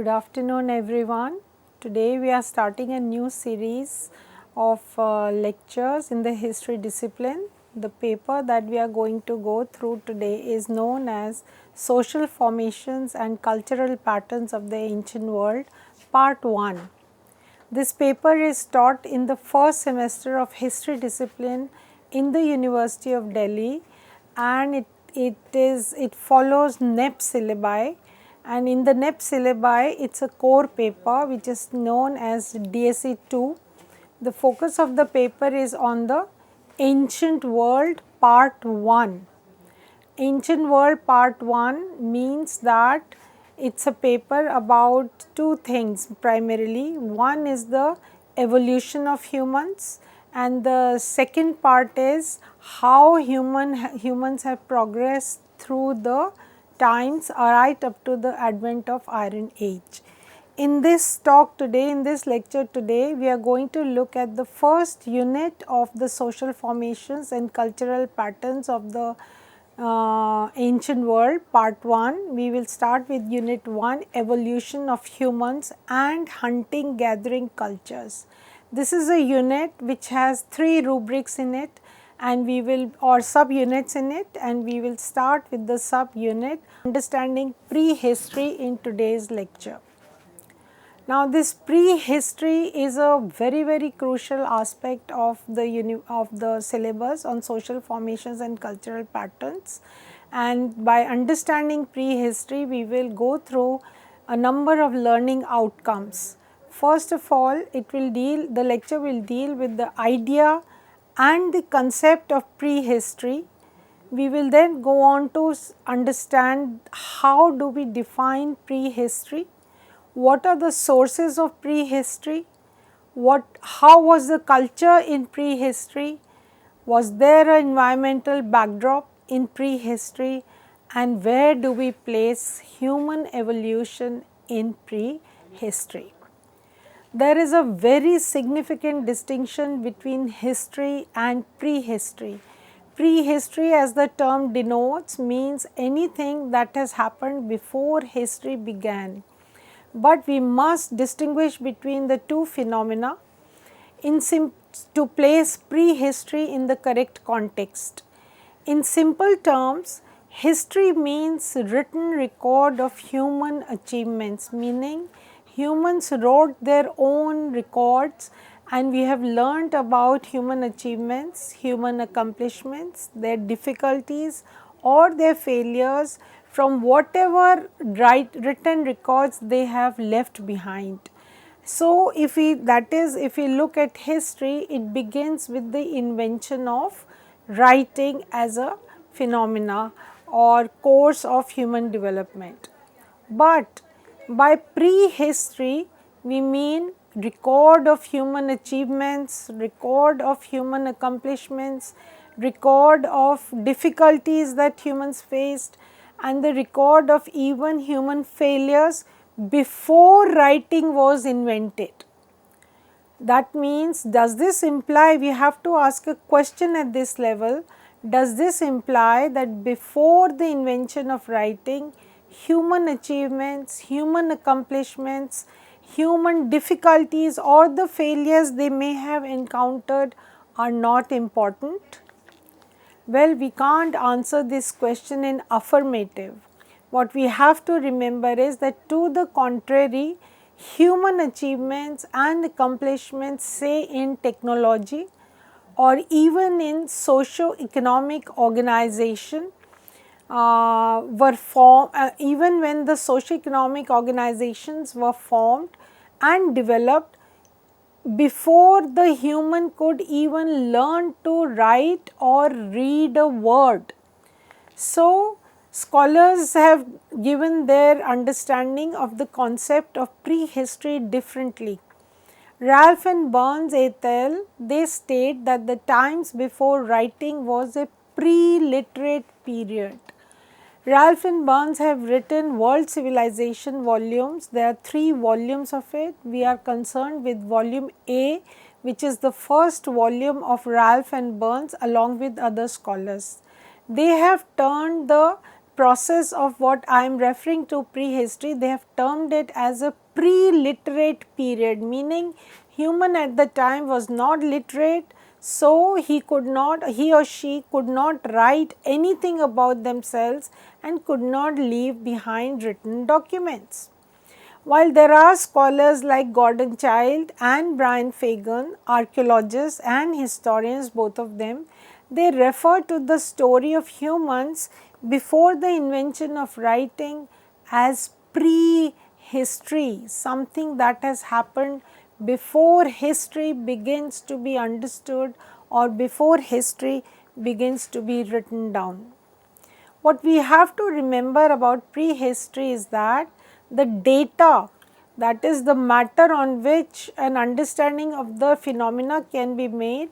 Good afternoon everyone. Today we are starting a new series of lectures in the history discipline. The paper that we are going to go through today is known as Social Formations and Cultural Patterns of the Ancient World, Part 1. This paper is taught in the first semester of history discipline in the University of Delhi, and it follows NEP syllabi, and in the NEP syllabi it is a core paper which is known as DSE 2. The focus of the paper is on the Ancient World Part 1. Ancient World Part 1 means that it is a paper about two things primarily. One is the evolution of humans, and the second part is how humans have progressed through the times right up to the advent of Iron Age. In this talk today, in this lecture today, we are going to look at the first unit of the social formations and cultural patterns of the ancient world, part 1. We will start with unit 1, evolution of humans and hunting gathering cultures. This is a unit which has 3 rubrics in it, and we will, or subunits in it, and we will start with the subunit understanding prehistory in today's lecture. Now, this prehistory is a very crucial aspect of the syllabus on social formations and cultural patterns, and by understanding prehistory we will go through a number of learning outcomes. First of all, the lecture will deal with the idea and the concept of prehistory. We will then go on to understand how do we define prehistory, what are the sources of prehistory, how was the culture in prehistory, was there an environmental backdrop in prehistory, and where do we place human evolution in prehistory. There is a very significant distinction between history and prehistory. Prehistory, as the term denotes, means anything that has happened before history began. But we must distinguish between the two phenomena to place prehistory in the correct context. In simple terms, history means written record of human achievements, meaning humans wrote their own records, and we have learnt about human achievements, human accomplishments, their difficulties or their failures from whatever written records they have left behind. So, if we look at history, it begins with the invention of writing as a phenomena or course of human development. But by prehistory, we mean record of human achievements, record of human accomplishments, record of difficulties that humans faced, and the record of even human failures before writing was invented. That means, does this imply, we have to ask a question at this level, does this imply that before the invention of writing, human achievements, human accomplishments, human difficulties or the failures they may have encountered are not important? Well, we can't answer this question in affirmative. What we have to remember is that to the contrary, human achievements and accomplishments, say in technology or even in socio-economic organization, were formed, even when the socio-economic organizations were formed and developed before the human could even learn to write or read a word. So, scholars have given their understanding of the concept of prehistory differently. Ralph and Burns et al., they state that the times before writing was a pre-literate period. Ralph and Burns have written World Civilization volumes. There are 3 volumes of it. We are concerned with volume A, which is the first volume of Ralph and Burns along with other scholars. They have turned the process of what I am referring to prehistory, they have termed it as a pre-literate period, meaning human at the time was not literate, so he or she could not write anything about themselves and could not leave behind written documents. While there are scholars like Gordon Childe and Brian Fagan, archaeologists and historians, both of them, they refer to the story of humans before the invention of writing as prehistory, something that has happened before history begins to be understood or before history begins to be written down. What we have to remember about prehistory is that the data, that is the matter on which an understanding of the phenomena can be made,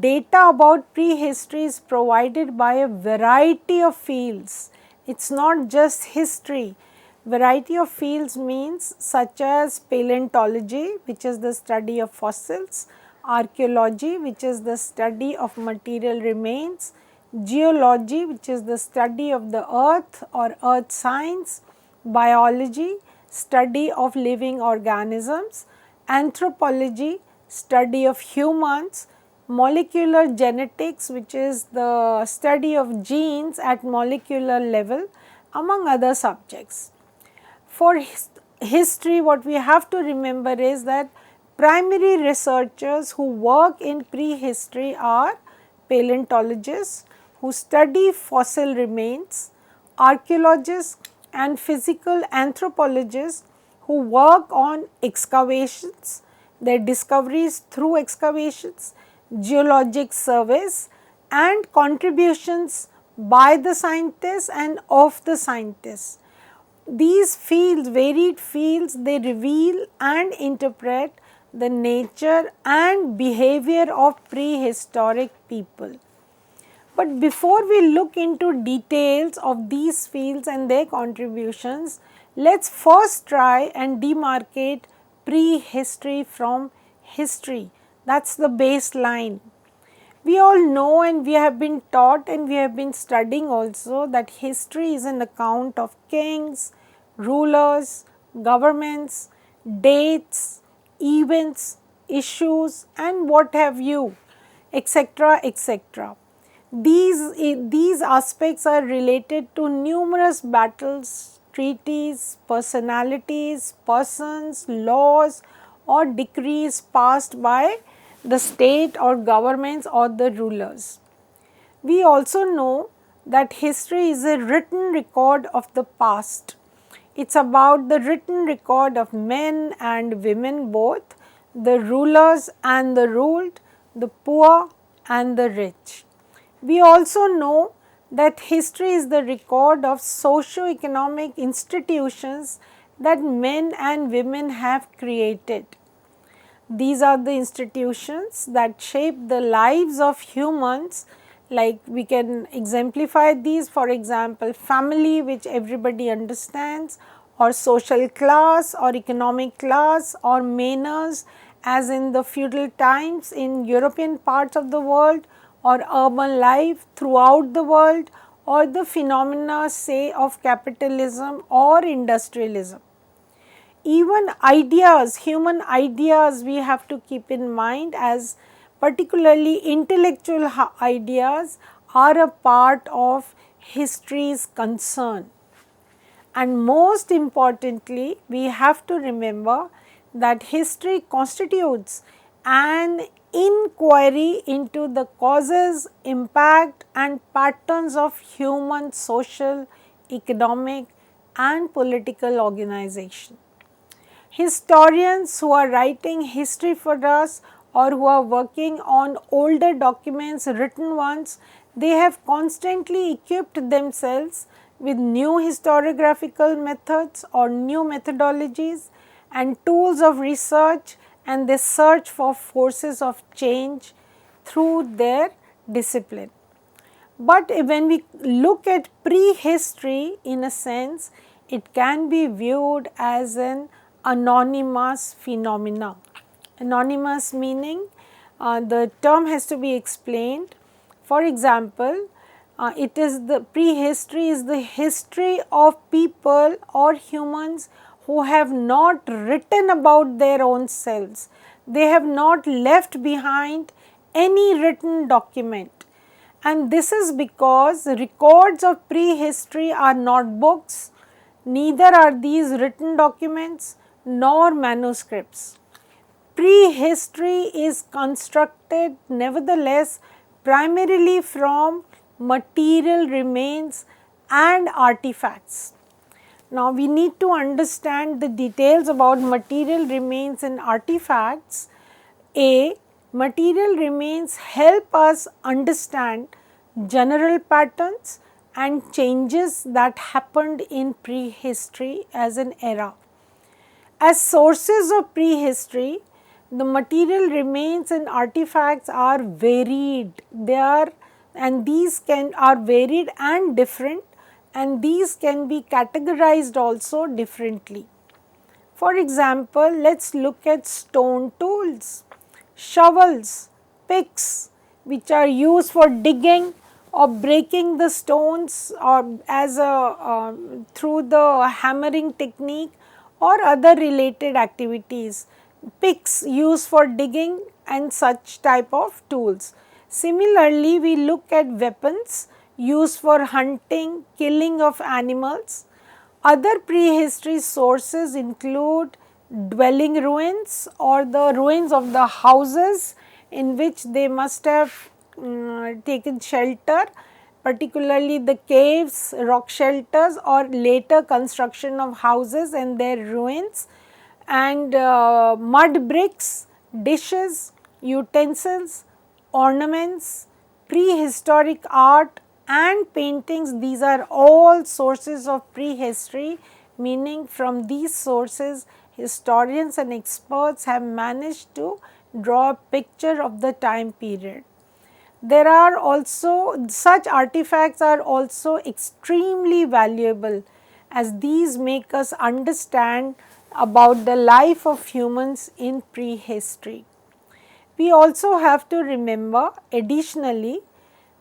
data about prehistory is provided by a variety of fields. It is not just history. Variety of fields means such as paleontology, which is the study of fossils, archaeology, which is the study of material remains, geology, which is the study of the earth or earth science, biology, study of living organisms, anthropology, study of humans, molecular genetics, which is the study of genes at molecular level, among other subjects. For history, what we have to remember is that primary researchers who work in prehistory are paleontologists who study fossil remains, archaeologists and physical anthropologists who work on excavations, their discoveries through excavations, geologic surveys and contributions by the scientists and of the scientists. These fields, varied fields, they reveal and interpret the nature and behavior of prehistoric people. But before we look into details of these fields and their contributions, let us first try and demarcate prehistory from history. That is the baseline. We all know and we have been taught and we have been studying also that history is an account of kings, rulers, governments, dates, events, issues and what have you, etc., etc. These aspects are related to numerous battles, treaties, personalities, persons, laws or decrees passed by the state or governments or the rulers. We also know that history is a written record of the past. It is about the written record of men and women both, the rulers and the ruled, the poor and the rich. We also know that history is the record of socio-economic institutions that men and women have created. These are the institutions that shape the lives of humans, like we can exemplify these, for example, family, which everybody understands, or social class or economic class or manners as in the feudal times in European parts of the world, or urban life throughout the world, or the phenomena say of capitalism or industrialism. Even ideas, human ideas we have to keep in mind, as particularly intellectual ideas are a part of history's concern. And most importantly, we have to remember that history constitutes an inquiry into the causes, impact and patterns of human social, economic and political organization. Historians who are writing history for us or who are working on older documents, written ones, they have constantly equipped themselves with new historiographical methods or new methodologies and tools of research, and they search for forces of change through their discipline. But when we look at prehistory, in a sense, it can be viewed as an anonymous phenomena. Anonymous meaning the term has to be explained. For example, It is the prehistory is the history of people or humans who have not written about their own selves. They have not left behind any written document, and this is because records of prehistory are not books, neither are these written documents nor manuscripts. Prehistory is constructed nevertheless primarily from material remains and artifacts. Now, we need to understand the details about material remains and artifacts. A. Material remains help us understand general patterns and changes that happened in prehistory as an era. As sources of prehistory, the material remains and artifacts are varied. They are and these are varied and different, and these can be categorized also differently. For example, let us look at stone tools, shovels, picks, which are used for digging or breaking the stones or as a through the hammering technique or other related activities. Picks used for digging and such type of tools. Similarly, we look at weapons used for hunting, killing of animals. Other prehistory sources include dwelling ruins or the ruins of the houses in which they must have taken shelter, particularly the caves, rock shelters or later construction of houses and their ruins, and mud bricks, dishes, utensils, ornaments, prehistoric art and paintings. These are all sources of prehistory, meaning from these sources historians and experts have managed to draw a picture of the time period. There are also such artifacts are also extremely valuable, as these make us understand about the life of humans in prehistory. We also have to remember additionally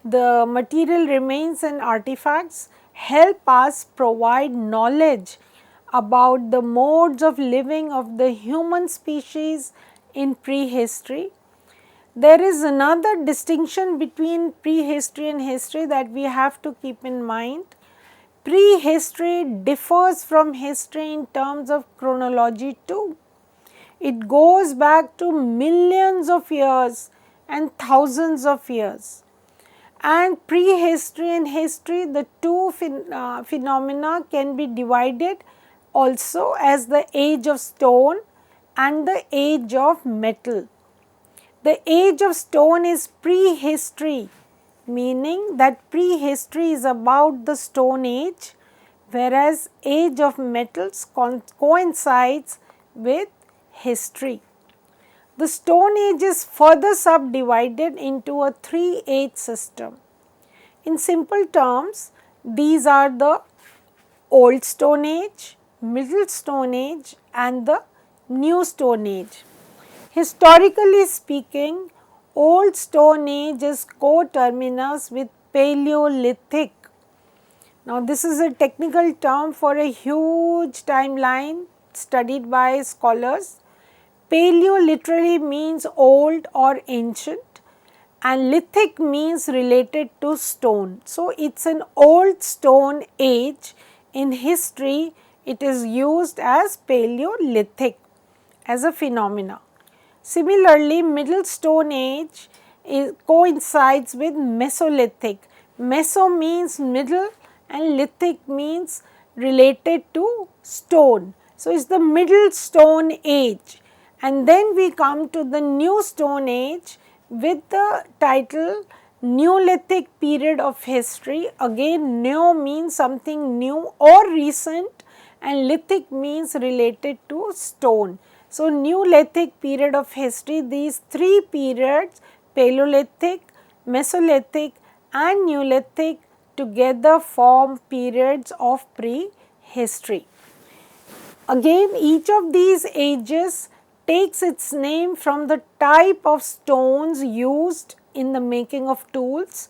the material remains and artifacts help us provide knowledge about the modes of living of the human species in prehistory. There is another distinction between prehistory and history that we have to keep in mind. Prehistory differs from history in terms of chronology too. It goes back to millions of years and thousands of years. And prehistory and history, the two phenomena can be divided also as the age of stone and the age of metal. The age of stone is prehistory, meaning that prehistory is about the stone age, whereas age of metals coincides with history. The stone age is further subdivided into a three-age system. In simple terms, these are the old stone age, middle stone age and the new stone age. Historically speaking, old stone age is coterminous with Paleolithic. Now, this is a technical term for a huge timeline studied by scholars. Paleo literally means old or ancient and lithic means related to stone. So, it is an old stone age. In history, it is used as Paleolithic as a phenomena. Similarly, middle stone age coincides with Mesolithic. Meso means middle and lithic means related to stone. So, it is the middle stone age. And then we come to the new stone age with the title Neolithic period of history. Again, neo means something new or recent and lithic means related to stone. So, Neolithic period of history, these three periods Paleolithic, Mesolithic and Neolithic together form periods of prehistory. Again, each of these ages takes its name from the type of stones used in the making of tools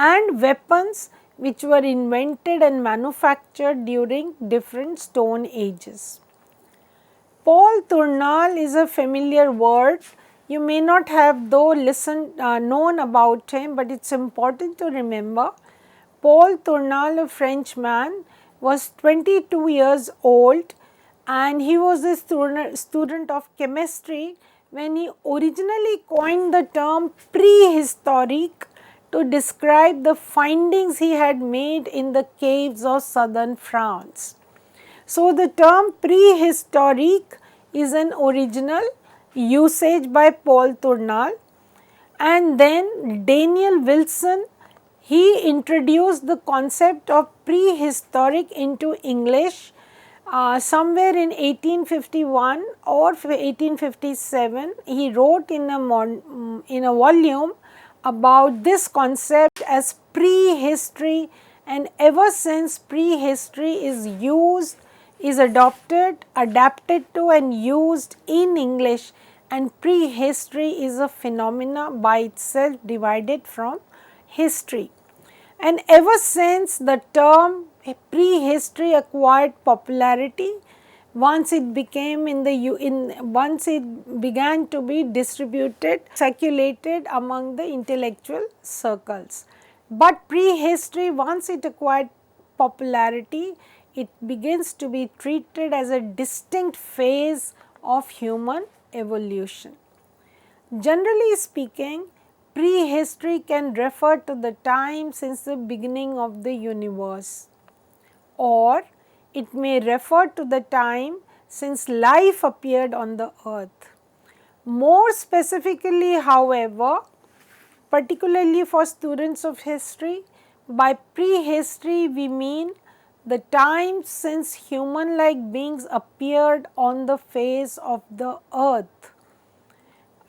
and weapons which were invented and manufactured during different stone ages. Paul Tournal is a familiar word. You may not have though known about him, but it is important to remember. Paul Tournal, a Frenchman, was 22 years old and he was a student of chemistry when he originally coined the term prehistoric to describe the findings he had made in the caves of southern France. So, the term prehistoric is an original usage by Paul Tournal, and then Daniel Wilson, he introduced the concept of prehistoric into English somewhere in 1851 or 1857. He wrote in a volume about this concept as prehistory, and ever since prehistory is adopted, adapted to and used in English, and prehistory is a phenomena by itself divided from history. And ever since the term prehistory acquired popularity, once it became once it began to be distributed, circulated among the intellectual circles. But prehistory, once it acquired popularity, it begins to be treated as a distinct phase of human evolution. Generally speaking, prehistory can refer to the time since the beginning of the universe, or it may refer to the time since life appeared on the earth. More specifically, however, particularly for students of history, by prehistory we mean the time since human-like beings appeared on the face of the earth.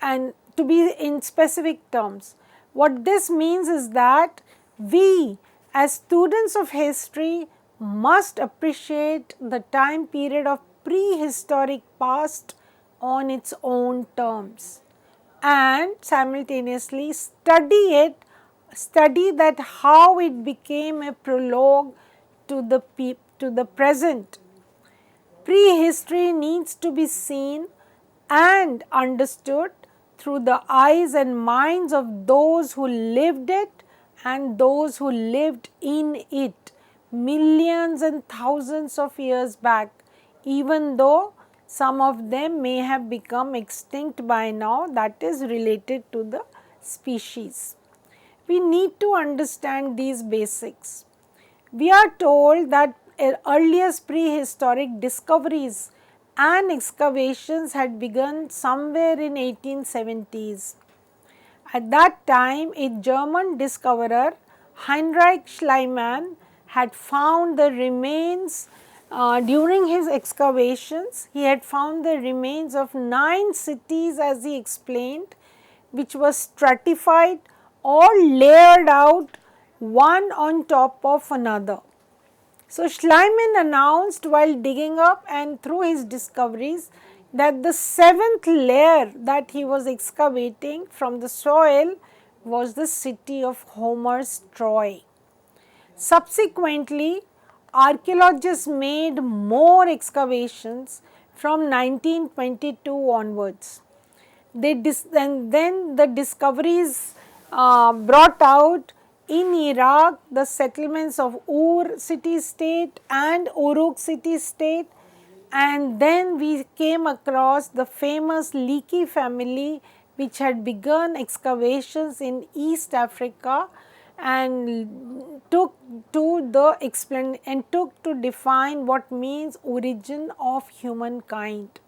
And to be in specific terms, what this means is that we as students of history must appreciate the time period of prehistoric past on its own terms and simultaneously study that how it became a prologue to the present. Prehistory needs to be seen and understood through the eyes and minds of those who lived it and those who lived in it millions and thousands of years back, even though some of them may have become extinct by now, that is related to the species. We need to understand these basics. We are told that earliest prehistoric discoveries and excavations had begun somewhere in 1870s. At that time, a German discoverer, Heinrich Schliemann, had found the remains during his excavations. He had found the remains of 9 cities, as he explained, which were stratified or layered out one on top of another. So, Schliemann announced while digging up and through his discoveries that the 7th layer that he was excavating from the soil was the city of Homer's Troy. Subsequently, archaeologists made more excavations from 1922 onwards. And then the discoveries brought out in Iraq the settlements of Ur city state and Uruk city state, and then we came across the famous Leakey family which had begun excavations in East Africa and took to define what means origin of humankind.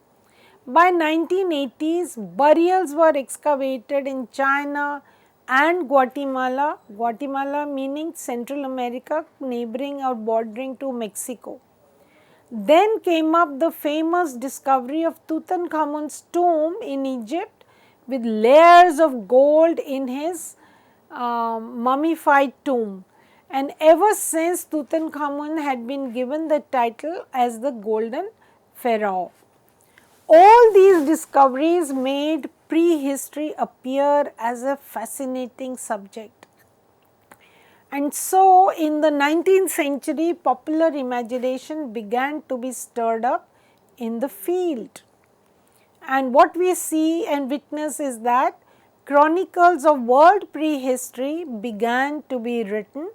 By 1980s, burials were excavated in China and Guatemala, Guatemala meaning Central America, neighboring or bordering to Mexico. Then came up the famous discovery of Tutankhamun's tomb in Egypt with layers of gold in his mummified tomb, and ever since Tutankhamun had been given the title as the Golden Pharaoh. All these discoveries made prehistory appear as a fascinating subject. And so in the 19th century, popular imagination began to be stirred up in the field. And what we see and witness is that chronicles of world prehistory began to be written,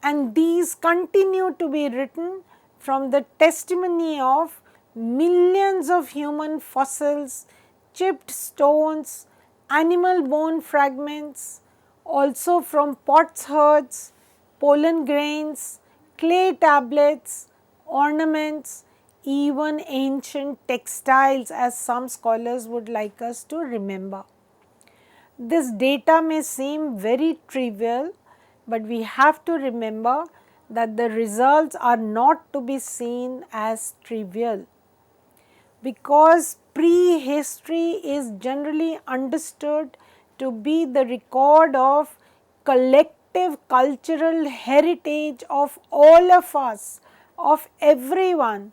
and these continue to be written from the testimony of millions of human fossils, chipped stones, animal bone fragments, also from potsherds, pollen grains, clay tablets, ornaments, even ancient textiles, as some scholars would like us to remember. This data may seem very trivial, but we have to remember that the results are not to be seen as trivial, because prehistory is generally understood to be the record of collective cultural heritage of all of us, of everyone,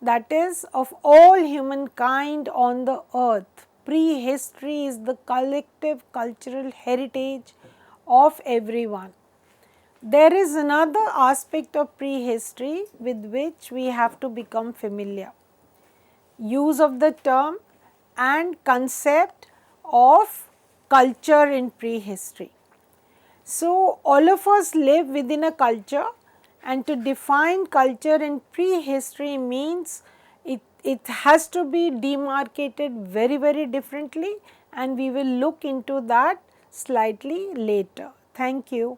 that is of all humankind on the earth. Prehistory is the collective cultural heritage of everyone. There is another aspect of prehistory with which we have to become familiar: use of the term and concept of culture in prehistory. So, all of us live within a culture, and to define culture in prehistory means it has to be demarcated very, very differently, and we will look into that slightly later. Thank you.